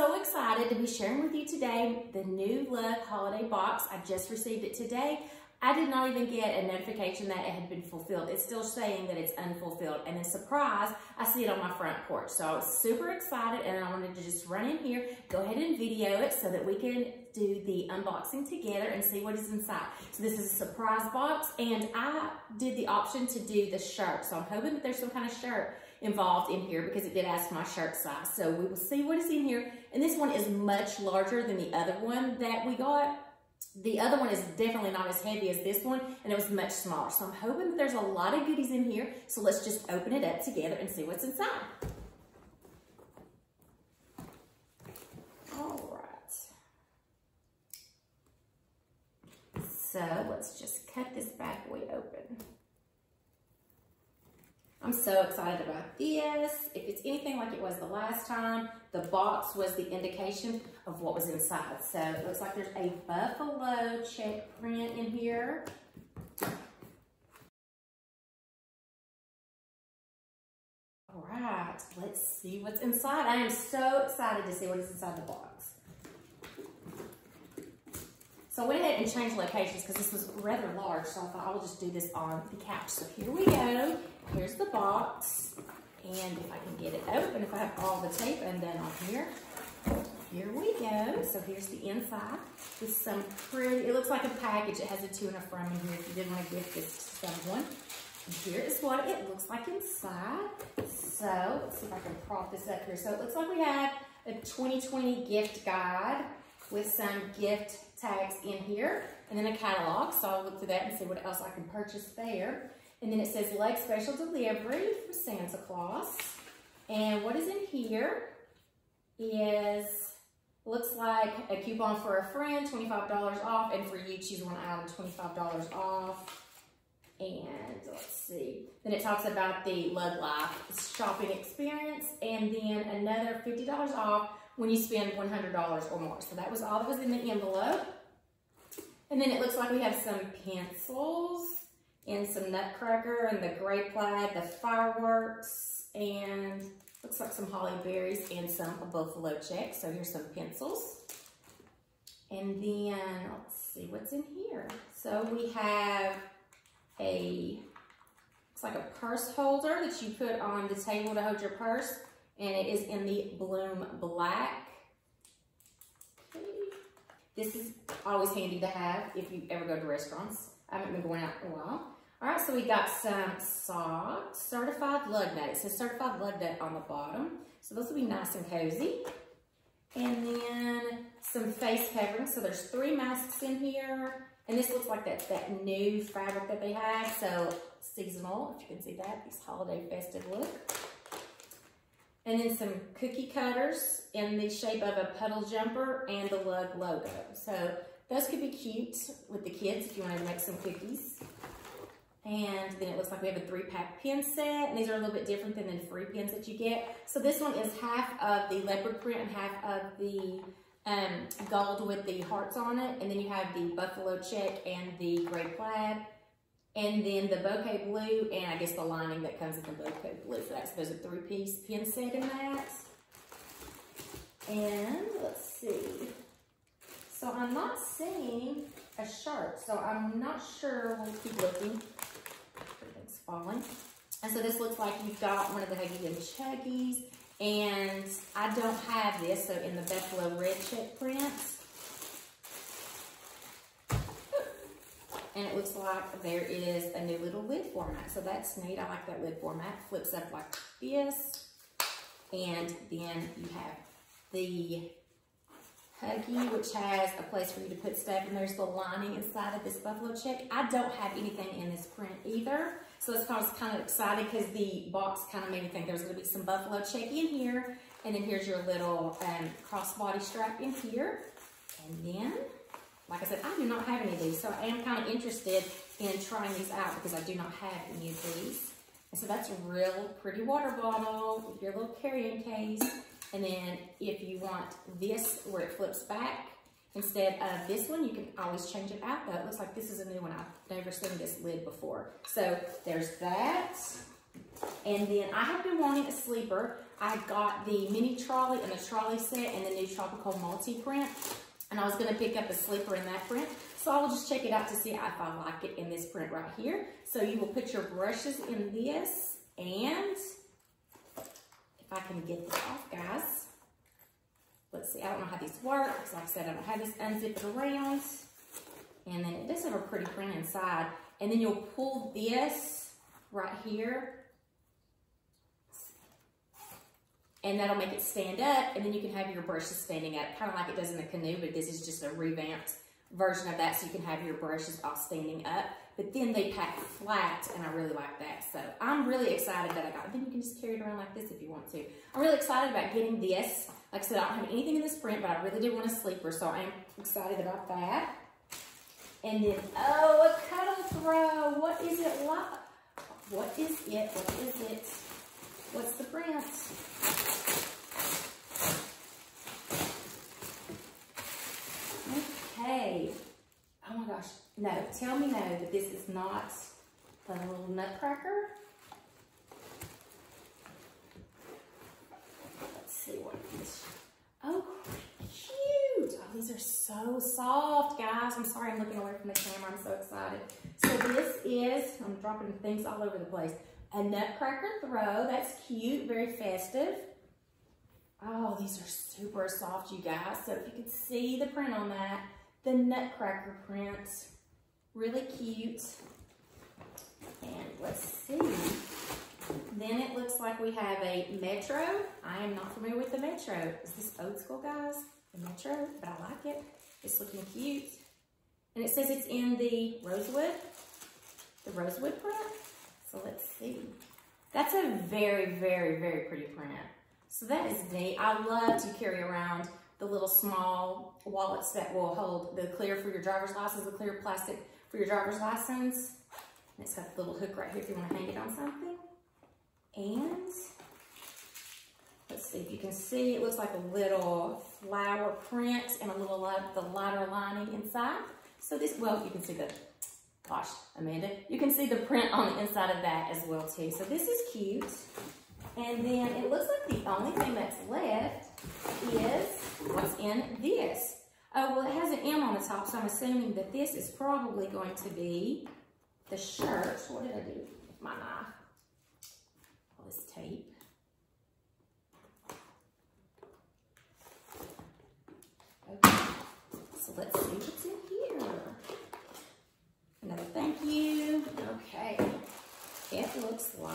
so excited to be sharing with you today the new LUG holiday box. I just received it today. I did not even get a notification that it had been fulfilled. It's still saying that it's unfulfilled. And then surprise, I see it on my front porch. So I was super excited and I wanted to just run in here, go ahead and video it so that we can do the unboxing together and see what is inside. So this is a surprise box and I did the option to do the shirt. So I'm hoping that there's some kind of shirt involved in here because it did ask my shirt size. So we will see what is in here. And this one is much larger than the other one that we got. The other one is definitely not as heavy as this one, and it was much smaller. So I'm hoping that there's a lot of goodies in here. So let's just open it up together and see what's inside. All right. So let's just cut this bad boy open. I'm so excited about this. If it's anything like it was the last time, the box was the indication of what was inside. So it looks like there's a buffalo check print in here. All right, let's see what's inside. I am so excited to see what is inside the box. So I went ahead and changed locations because this was rather large, so I thought I will just do this on the couch. So here we go. Here's the box. And if I can get it open, if I have all the tape undone on here. Here we go. So here's the inside with some pretty, it looks like a package. It has a to and a from in here if you did want to gift this to someone. And here is what it looks like inside. So let's see if I can prop this up here. So it looks like we have a 2020 gift guide with some gift tags in here, and then a catalog. So I'll look through that and see what else I can purchase there. And then it says LUG special delivery for Santa Claus. And what is in here is, looks like a coupon for a friend, $25 off, and for you, choose one item, $25 off. And let's see, then it talks about the LUG Life shopping experience, and then another $50 off when you spend $100 or more. So that was all that was in the envelope. And then it looks like we have some pencils and some nutcracker and the gray plaid, the fireworks, and looks like some holly berries and some buffalo checks. So here's some pencils. And then let's see what's in here. So we have looks like a purse holder that you put on the table to hold your purse. And it is in the Bloom Black. Okay. This is always handy to have if you ever go to restaurants. I haven't been going out in a while. All right, so we got some socks, certified lug nut. It says certified lug nut on the bottom. So those will be nice and cozy. And then some face coverings. So there's 3 masks in here. And this looks like that new fabric that they have. So seasonal, if you can see that, this holiday festive look. And then some cookie cutters in the shape of a puddle jumper and the LUG logo. So those could be cute with the kids if you wanted to make some cookies. And then it looks like we have a 3-pack pen set. And these are a little bit different than the free pens that you get. So this one is half of the leopard print and half of the gold with the hearts on it. And then you have the buffalo check and the gray plaid. And then the bouquet blue, and I guess the lining that comes with the bouquet blue. So there's a 3-piece pin set in that. And let's see. So I'm not seeing a shirt, so I'm not sure. We'll keep looking. Everything's falling. And so this looks like you've got one of the Huggies and Chuggies. And I don't have this, so in the buffalo red check print. And it looks like there is a new little lid format. So that's neat. I like that lid format. Flips up like this. And then you have the Huggy, which has a place for you to put stuff. And there's the lining inside of this buffalo check. I don't have anything in this print either. So that's why I was kind of excited because the box kind of made me think there was going to be some buffalo check in here. And then here's your little crossbody strap in here. And then, like I said, I do not have any of these, so I am kind of interested in trying these out because I do not have any of these. And so that's a real pretty water bottle with your little carrying case. And then if you want this where it flips back, instead of this one, you can always change it out though. It looks like this is a new one. I've never seen this lid before. So there's that. And then I have been wanting a sleeper. I got the mini trolley and the trolley set and the new tropical multi-print. And I was gonna pick up a sleeper in that print. So I will just check it out to see if I like it in this print right here. So you will put your brushes in this, and if I can get this off, guys. Let's see, I don't know how these work, because like I said, I don't have this unzipped around. And then it does have a pretty print inside. And then you'll pull this right here. And that'll make it stand up, and then you can have your brushes standing up, kind of like it does in the canoe, but this is just a revamped version of that, so you can have your brushes all standing up. But then they pack flat, and I really like that. So I'm really excited that I got it. Then you can just carry it around like this if you want to. I'm really excited about getting this. Like I said, I don't have anything in this print, but I really did want a sleeper, so I am excited about that. And then, oh, a cuddle throw. What is it like? What is it? What is it? What's the print? Okay. Oh my gosh. No, tell me no that this is not a little nutcracker. Let's see what it is. Oh, cute. Oh, these are so soft, guys. I'm sorry I'm looking away from the camera. I'm so excited. So this is, I'm dropping things all over the place. A nutcracker throw. That's cute, very festive. Oh, these are super soft, you guys. So if you could see the print on that, the nutcracker print, really cute. And let's see. Then it looks like we have a Metro. I am not familiar with the Metro. Is this old school, guys? The Metro, but I like it. It's looking cute. And it says it's in the rosewood print. So let's see. That's a very, very, very pretty print. So that is neat. I love to carry around the little small wallets that will hold the clear for your driver's license, the clear plastic for your driver's license. And it's got the little hook right here if you want to hang it on something. And let's see if you can see, it looks like a little flower print and a little the lighter lining inside. So this, well, you can see the, gosh, Amanda, you can see the print on the inside of that as well too. So this is cute. And then it looks like the only thing that's left is what's in this. Oh, well, it has an M on the top, so I'm assuming that this is probably going to be the shirt. What did I do with my knife? All this tape. Okay, so let's see what's in here. Another thank you. Okay, it looks like,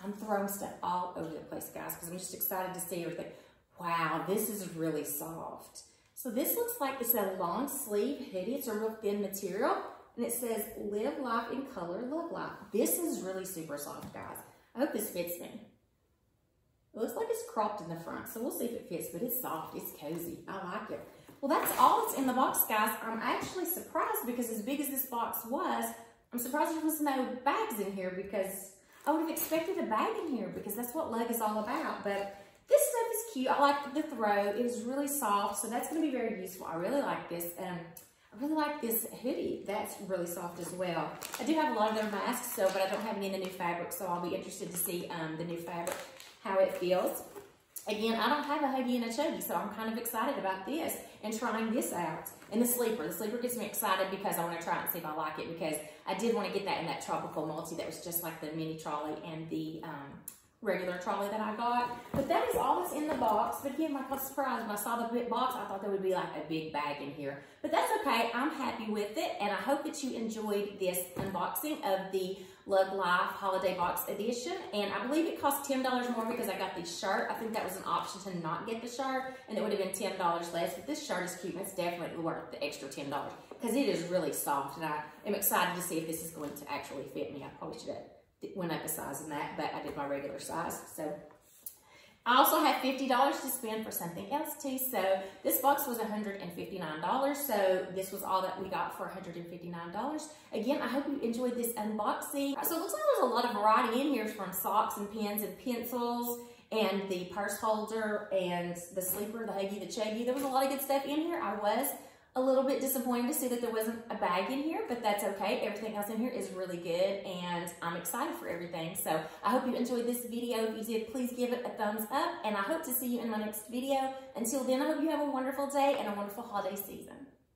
I'm throwing stuff all over the place, guys, because I'm just excited to see everything. Wow, this is really soft. So this looks like it's a long sleeve hoodie. It's a real thin material, and it says, live life in color, love life. This is really super soft, guys. I hope this fits me. It looks like it's cropped in the front, so we'll see if it fits, but it's soft, it's cozy. I like it. Well, that's all that's in the box, guys. I'm actually surprised because as big as this box was, I'm surprised there was no bags in here because I would have expected a bag in here because that's what LUG is all about. But this stuff is cute. I like the throw. It is really soft, so that's going to be very useful. I really like this. I really like this hoodie. That's really soft as well. I do have a lot of their masks, but I don't have any in the new fabric, so I'll be interested to see the new fabric, how it feels. Again, I don't have a Huggy and a Chuggy, so I'm kind of excited about this and trying this out. And the sleeper. The sleeper gets me excited because I want to try it and see if I like it, because I did want to get that in that tropical multi that was just like the mini trolley and the regular trolley that I got. But that is all that's in the box. But again, like I was surprised when I saw the big box, I thought there would be like a big bag in here. But that's okay. I'm happy with it, and I hope that you enjoyed this unboxing of the LUG Life Holiday Box Edition. And I believe it cost $10 more because I got the shirt. I think that was an option to not get the shirt, and it would have been $10 less. But this shirt is cute, and it's definitely worth the extra $10 because it is really soft, and I am excited to see if this is going to actually fit me. I probably should have went up a size in that, but I did my regular size. So I also have $50 to spend for something else too. So this box was $159. So this was all that we got for $159. Again, I hope you enjoyed this unboxing. So it looks like there's a lot of variety in here, from socks and pens and pencils and the purse holder and the sleeper, the Huggy, the Chuggy. There was a lot of good stuff in here. I was a little bit disappointed to see that there wasn't a bag in here, but that's okay. Everything else in here is really good, and I'm excited for everything. So I hope you enjoyed this video. If you did, please give it a thumbs up, and I hope to see you in my next video. Until then, I hope you have a wonderful day and a wonderful holiday season.